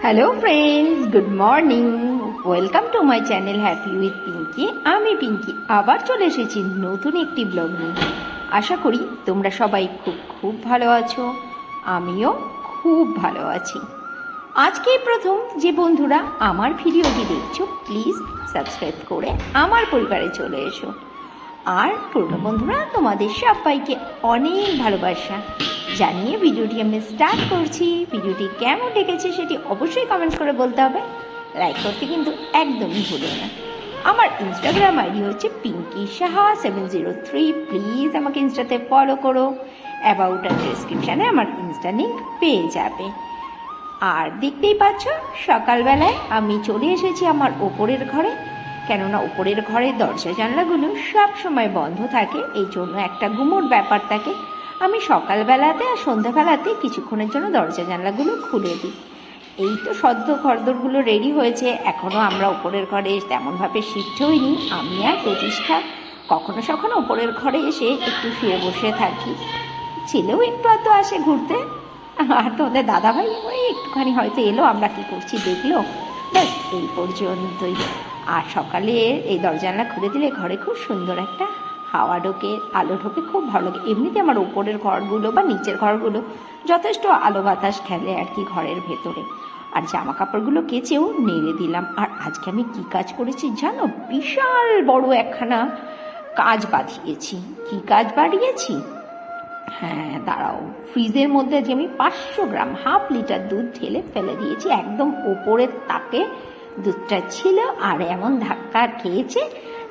Hello friends, good morning. Welcome to my channel happy with Pinky. আমি পিঙ্কি আবার চলে এসেছি নতুন একটি ব্লগ নিয়ে। আশা করি তোমরা সবাই খুব ভালো আছো, আমিও খুব ভালো আছি। আজকেই প্রথম যে বন্ধুরা আমার ভিডিওটি দেখছো, প্লিজ সাবস্ক্রাইব করে আমার পরিবারে চলে এসো। আর পুরনো বন্ধুরা, তোমাদের সবাইকে অনেক ভালোবাসা জানিয়ে ভিডিওটি আমি স্টার্ট করছি। ভিডিওটি কেমন লেগেছে সেটি অবশ্যই কমেন্টস করে বলতে হবে, লাইক করতে কিন্তু একদমই ভুলো না। আমার ইনস্টাগ্রাম আইডি হচ্ছে পিঙ্কি সাহা 703। প্লিজ আমাকে ইনস্টাতে ফলো করো। অ্যাবাউট আর ডেসক্রিপশানে আমার ইনস্টা লিঙ্ক পেয়ে যাবে। আর দেখতেই পাচ্ছ, সকালবেলায় আমি চলে এসেছি আমার ওপরের ঘরে, কেননা উপরের ঘরের দরজা জানলাগুলো সব সময় বন্ধ থাকে, এই জন্য একটা গুমোট ব্যাপার থাকে। আমি সকালবেলাতে আর সন্ধ্যাবেলাতে কিছুক্ষণের জন্য দরজা জানলাগুলো খুলে দিই। এই তো সদ্য ঘরদোরগুলো রেডি হয়েছে, এখনও আমরা উপরের ঘরে তেমনভাবে শিফট হইনি। আমি আর প্রতিষ্ঠা কখনো সখনো উপরের ঘরে এসে একটু শুয়ে বসে থাকি। ছেলেও একটু আধটু আসে ঘুরতে, আর তোমাদের দাদাভাই ওই একটুখানি হয়তো এলো, আমরা কি করছি দেখলো, ব্যাস এই পর্যন্তই। আর সকালে এই দরজা জানলা খুলে দিলে ঘরে খুব সুন্দর একটা হাওয়া ঢোকে, আলো ঢোকে, খুব ভালো লাগে। এমনিতে আমার উপরের ঘরগুলো বা নিচের ঘরগুলো যথেষ্ট আলো বাতাস খেলে আর কি ঘরের ভেতরে। আর জামা কাপড়গুলো কেচেও নেড়ে দিলাম। আর আজকে আমি কি কাজ করেছি জানো? বিশাল বড় একখানা কাজ বাঁধিয়েছি। কি কাজ বাড়িয়েছি? হ্যাঁ দাঁড়াও, ফ্রিজের মধ্যে যে আমি 500 গ্রাম, হাফ লিটার দুধ ঢেলে ফেলে দিয়েছি। একদম ওপরের তাকে দুধটা ছিল, আর এমন ধাক্কা খেয়েছে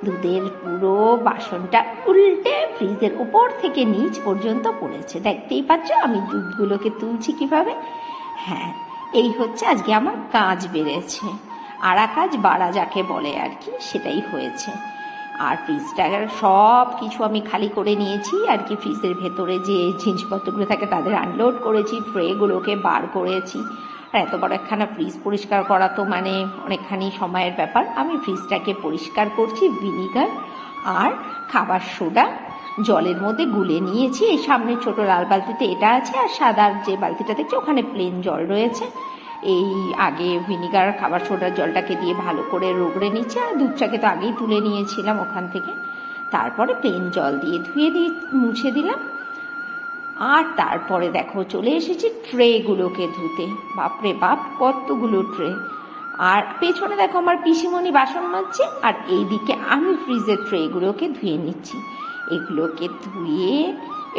দুধের পুরো বাসনটা উল্টে ফ্রিজের ওপর থেকে নিচ পর্যন্ত পড়েছে। দেখতেই পাচ্ছ আমি দুধগুলোকে তুলছি কিভাবে। হ্যাঁ, এই হচ্ছে আজকে আমার কাজ বেড়েছে। আড়া কাজ বাড়া যাকে বলে আর কি, সেটাই হয়েছে। আর ফ্রিজটার সব কিছু আমি খালি করে নিয়েছি আর কি। ফ্রিজের ভেতরে যে জিনিসপত্রগুলো থাকে তাদের আনলোড করেছি, ট্রেগুলোকে বার করেছি। আর এত বড় একখানা ফ্রিজ পরিষ্কার করা তো মানে অনেকখানি সময়ের ব্যাপার। আমি ফ্রিজটাকে পরিষ্কার করছি ভিনিগার আর খাবার সোডা জলের মধ্যে গুলে নিয়েছি। এই সামনে ছোট লাল বালতিতে এটা আছে, আর সাদার যে বালতিটা দেখছি ওখানে প্লেন জল রয়েছে। এই আগে ভিনিগার খাবার সোডার জলটাকে দিয়ে ভালো করে রগড়ে নিচ্ছে, আর দুধটাকে তো আগেই তুলে নিয়েছিলাম ওখান থেকে। তারপরে প্লেন জল দিয়ে ধুয়ে দিয়ে মুছে দিলাম। আর তারপরে দেখো চলে এসেছি ট্রেগুলোকে ধুতে। বাপরে বাপ, কতগুলো ট্রে। আর পেছনে দেখো আমার পিসিমণি বাসন মাজছে, আর এইদিকে আমি ফ্রিজের ট্রেগুলোকে ধুয়ে নিচ্ছি।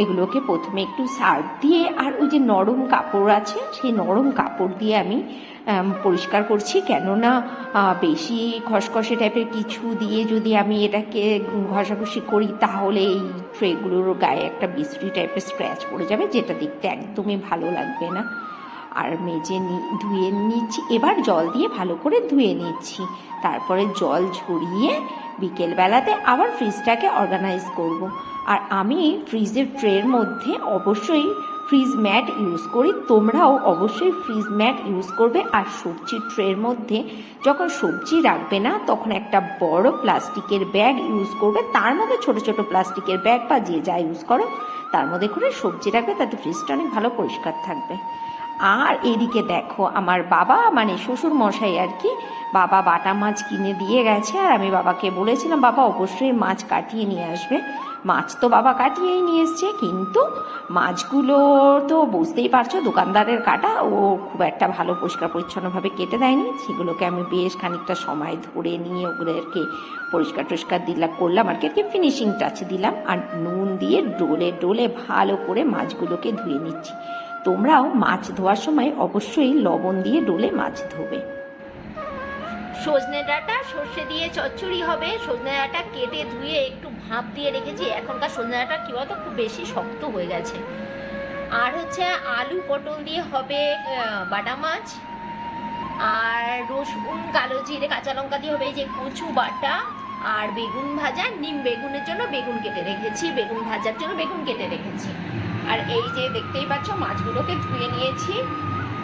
এগুলোকে প্রথমে একটু সার্ফ দিয়ে আর ওই যে নরম কাপড় আছে সেই নরম কাপড় দিয়ে আমি পরিষ্কার করছি। কেননা বেশি খসখসে টাইপের কিছু দিয়ে যদি আমি এটাকে ঘষাঘষি করি তাহলে এই ট্রেগুলোর গায়ে একটা বিশ্রী টাইপের স্ক্র্যাচ পড়ে যাবে, যেটা দেখতে একদমই ভালো লাগবে না। আর মেজে ধুয়ে নিচ্ছি, এবার জল দিয়ে ভালো করে ধুয়ে নিচ্ছি। তারপরে জল ঝরিয়ে বিকেলবেলাতে আবার ফ্রিজটাকে অর্গানাইজ করব। আর আমি ফ্রিজের ট্রের মধ্যে অবশ্যই ফ্রিজ ম্যাট ইউজ করি, তোমরাও অবশ্যই ফ্রিজ ম্যাট ইউজ করবে। আর সবজির ট্রের মধ্যে যখন সবজি রাখবে না তখন একটা বড় প্লাস্টিকের ব্যাগ ইউজ করবে, তার মধ্যে ছোট ছোট প্লাস্টিকের ব্যাগ বা যে যা ইউজ করো তার মধ্যে করে সবজি রাখবে, তাতে ফ্রিজটা অনেক ভালো পরিষ্কার থাকবে। আর এদিকে দেখো আমার বাবা মানে শ্বশুর মশাই আর কি, বাবা বাটা মাছ কিনে দিয়ে গেছে। আর আমি বাবাকে বলেছিলাম বাবা অবশ্যই মাছ কাটিয়ে নিয়ে আসবে। মাছ তো বাবা কাটিয়েই নিয়ে এসছে, কিন্তু মাছগুলো তো বুঝতেই পারছো দোকানদারের কাটা, ও খুব একটা ভালো পরিষ্কার পরিচ্ছন্নভাবে কেটে দেয়নি। সেগুলোকে আমি বেশ খানিকটা সময় ধরে নিয়ে ওগুলোকে পরিষ্কার করলাম আর কি ফিনিশিং টাচ দিলাম। আর নুন দিয়ে ডোলে ডোলে ভালো করে মাছগুলোকে ধুয়ে নিচ্ছি। তোমরাও মাছ ধোয়ার সময় অবশ্যই লবণ দিয়ে ডোলে মাছ ধোবে। সজনে ডাঁটা সর্ষে দিয়ে চচ্চড়ি হবে। সজনে ডাঁটা কেটে ধুয়ে একটু ভাপ দিয়ে রেখেছি। এখনকার সজনে ডাঁটা কী বলতো খুব বেশি শক্ত হয়ে গেছে। আর হচ্ছে আলু পটল দিয়ে হবে বাটা মাছ। আর রসুন কালো জিরে কাঁচা লঙ্কা দিয়ে হবে এই যে কচু বাটা। আর বেগুন ভাজা, নিম বেগুনের জন্য বেগুন কেটে রেখেছি, বেগুন ভাজার জন্য বেগুন কেটে রেখেছি। আর এই যে দেখতেই পাচ্ছ মাছগুলোকে ধুয়ে নিয়েছি,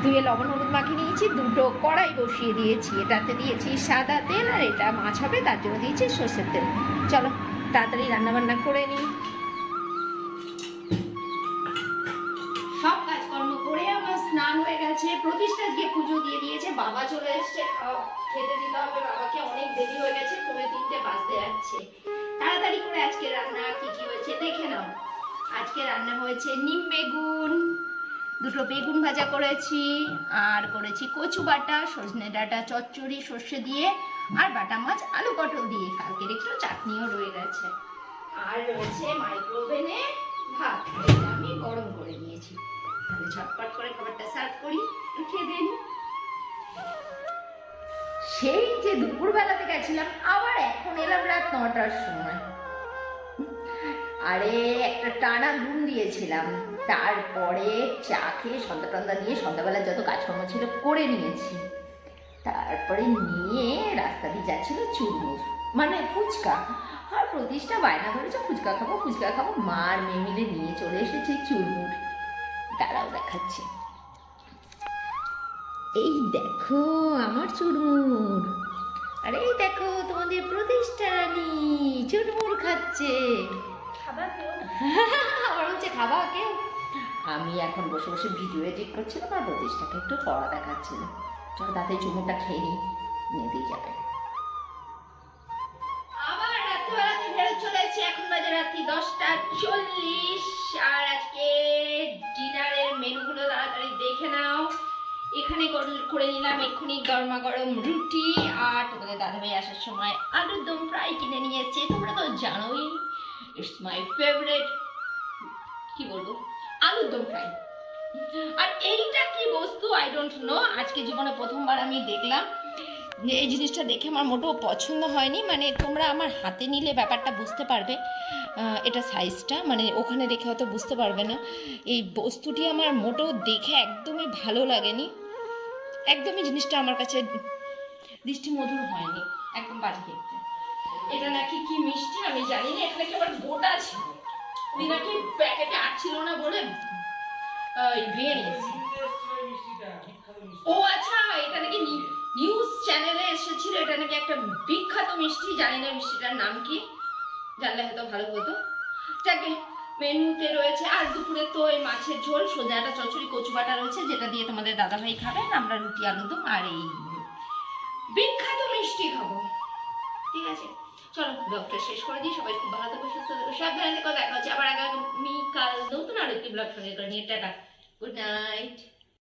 ধুয়ে লবণ হলুদ মাখিয়ে নিয়েছি। দুটো কড়াই বসিয়ে দিয়েছি, এটাতে দিয়েছি সাদা তেল, আর এটা মাছ হবে তার জন্য দিয়েছি সর্ষের তেল। চলো তাড়াতাড়ি রান্নাবান্না করে নিই। সব কাজকর্ম করে আমার স্নান হয়ে গেছে, প্রতিষ্ঠা গিয়ে পুজো দিয়ে দিয়েছে, বাবা চলে এসছে, খেতে দিতে হবে বাবাকে, অনেক দেরি হয়ে গেছে, 3:30 বাজতে যাচ্ছে। তাড়াতাড়ি করে আজকে রান্না কি কি হয়েছে দেখে নাও। আজকে রান্না হয়েছে নিম বেগুন, 2টো বেগুন ভাজা করেছি, আর করেছি কচু বাটা, সজনে ডাঁটা চচ্চড়ি সর্ষে দিয়ে, আর বাটা মাছ আলু পটল দিয়ে, কালকের একটু চাটনিও রয়ে গেছে, আর রয়েছে মাইক্রোওভেনে ভাত, এটা আমি গরম করে নিয়েছি। তাহলে ঝটপট করে খাবারটা সার্ভ করি, খেয়ে দিন। সেই যে দুপুরবেলাতে গেছিলাম, আবার এখন এলাম রাত 9টার সময়। আরে একটা টানা ঘুম দিয়েছিলাম, তারপরে চা খেয়ে সন্ধ্যা টন্দা দিয়ে সন্ধ্যাবেলা যত কাজকর্ম ছিল করে নিয়েছি, তারপরে নিয়ে রাস্তা দিয়ে যাচ্ছিল চুরমুর মানে ফুচকা, আর প্রতিষ্ঠা বায়না ধরেছে ফুচকা খাবো ফুচকা খাবো, মার মেয়ে মিলে নিয়ে চলে এসেছে চুরমুর। দাঁড়াও দেখাচ্ছি, এই দেখো আমার চুরমুর, আর এই দেখো তোমাদের প্রতিষ্ঠা রানী চুরমুর খাচ্ছে। আমার হচ্ছে খাবা কেউ। আমি এখন বসে বসে ভিডিও এডিট করছিলাম আর প্রতিষ্ঠাকে একটু পড়া দেখাচ্ছিলাম। চলো তাতে চুমুরটা খেয়ে নিই, নিতেই যাবে। আবার রাত্রিবেলাতে ফেরত চলে এসেছি, এখন বাজে রাত্রি 10:40। আর আজকে ডিনারের মেনুগুলো তাড়াতাড়ি দেখে নাও। এখানে করে নিলাম এক্ষুনি গরমা গরম রুটি, আর তোমাদের দাদাভাই আসার সময় আলুর দম ফ্রাই কিনে নিয়ে এসেছে। তোমরা তো জানোই ইটস মাই ফেভারিট, কি বলবো, আলুর দম ফ্রাই। আর এইটা কি বস্তু আই ডোন্ট নো, আজকে জীবনে প্রথমবার আমি দেখলাম। এই জিনিসটা দেখে আমার মোটেও পছন্দ হয়নি, মানে তোমরা আমার হাতে নিলে ব্যাপারটা বুঝতে পারবে, এটা সাইজটা মানে ওখানে রেখে হয়তো বুঝতে পারবে না। এই বস্তুটি আমার মোটেও দেখে একদমই ভালো লাগেনি, একদমই জিনিসটা আমার কাছে দৃষ্টিমধুর হয়নি, একদম বাজে দেখতে। এটা নাকি কি মিষ্টি আমি জানি না, এটা নাকি আবার গোটা ছিল, উনি নাকি প্যাকেটে আটছিল না বলে ভেঙে নিয়েছি। ও আচ্ছা, এটা নাকি নিউজ চ্যানেলে এসেছিল, এটা নাকি একটা বিখ্যাত মিষ্টি, জানি না মিষ্টিটার নাম কি, জানলে হয়তো ভালো হতো। যাকে মেনুতে রয়েছে, আর দুপুরে তো এই মাছের ঝোল, সোজাটা চচ্চড়ি, কচু বাটা রয়েছে, যেটা দিয়ে তোমাদের দাদাভাই খাবেন, আমরা রুটি আলুদম আর এই বিখ্যাত মিষ্টি খাবো। ঠিক আছে, চলো ব্লগটা শেষ করে দিই। সবাই খুব ভালো থাকো, সুস্থ থাকো, সাবধানে থেকো। দেখা হচ্ছে আবার আগামী কাল নতুন আর একটি ব্লগ সঙ্গে করে নিয়ে। Tata, good night.